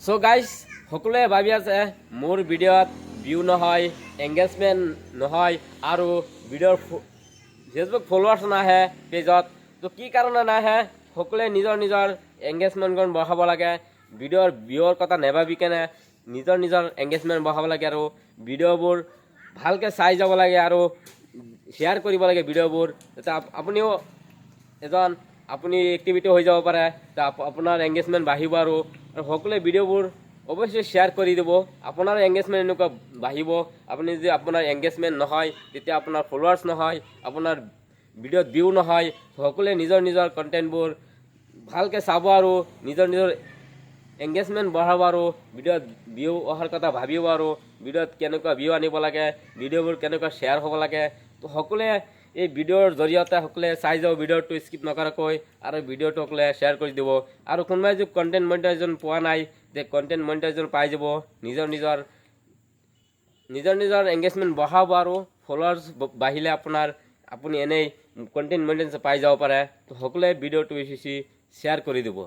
So guys সকলোৱে ভাবি আছে মোৰ ভিডিঅ'ত ভিউ নহয়, এংগেজমেণ্ট নহয় আৰু ভিডিঅ'ৰ ফেচবুক ফলোৱাৰ্ছ নাহে পেজত। তো কি কাৰণে নাহে? সকলোৱে নিজৰ নিজৰ এংগেজমেণ্টখন বঢ়াব লাগে। ভিডিঅ'ৰ ভিউৰ কথা নেভাবি কেনে নিজৰ এংগেজমেণ্ট বঢ়াব লাগে আৰু ভিডিঅ'বোৰ ভালকৈ চাই যাব লাগে আৰু শ্বেয়াৰ কৰিব লাগে ভিডিঅ'বোৰ, যাতে আপুনিও এজন আপুনি এক্টিভিটি হৈ যাব পাৰে, আপোনাৰ এংগেজমেণ্ট বাঢ়িব আৰু সকলোৱে ভিডিঅ'বোৰ অৱশ্যে শ্বেয়াৰ কৰি দিব। আপোনাৰ এংগেজমেণ্ট এনেকুৱা বাঢ়িব। আপুনি যদি আপোনাৰ এংগেজমেণ্ট নহয়, তেতিয়া আপোনাৰ ফলোৱাৰ্ছ নহয়, আপোনাৰ ভিডিঅ'ত ভিউ নহয়। সকলোৱে নিজৰ কণ্টেণ্টবোৰ ভালকৈ চাব আৰু নিজৰ এংগেজমেণ্ট বঢ়াব আৰু ভিডিঅ'ত ভিউ অহাৰ কথা ভাবিব আৰু ভিডিঅ'ত কেনেকুৱা ভিউ আনিব লাগে, ভিডিঅ'বোৰ কেনেকুৱা শ্বেয়াৰ হ'ব লাগে। তো সকলোৱে এই ভিডিঅ'ৰ জৰিয়তে সকলোৱে চাই যাব, ভিডিঅ'টো স্কিপ নকৰাকৈ আৰু ভিডিঅ'টো সকলোৱে শ্বেয়াৰ কৰি দিব। আৰু কোনোবাই যদি কণ্টেণ্ট মনিটাইজেশ্যন পোৱা নাই, যে কণ্টেণ্ট মনিটাইজেশ্যন পাই যাব। নিজৰ এংগেজমেণ্ট বঢ়াব আৰু ফলোৱাৰ্ছ বাঢ়িলে আপুনি এনেই কণ্টেণ্ট মনিটাইজেশ্যন পাই যাব পাৰে। তো সকলোৱে ভিডিঅ'টো বেছি শ্বেয়াৰ কৰি দিব।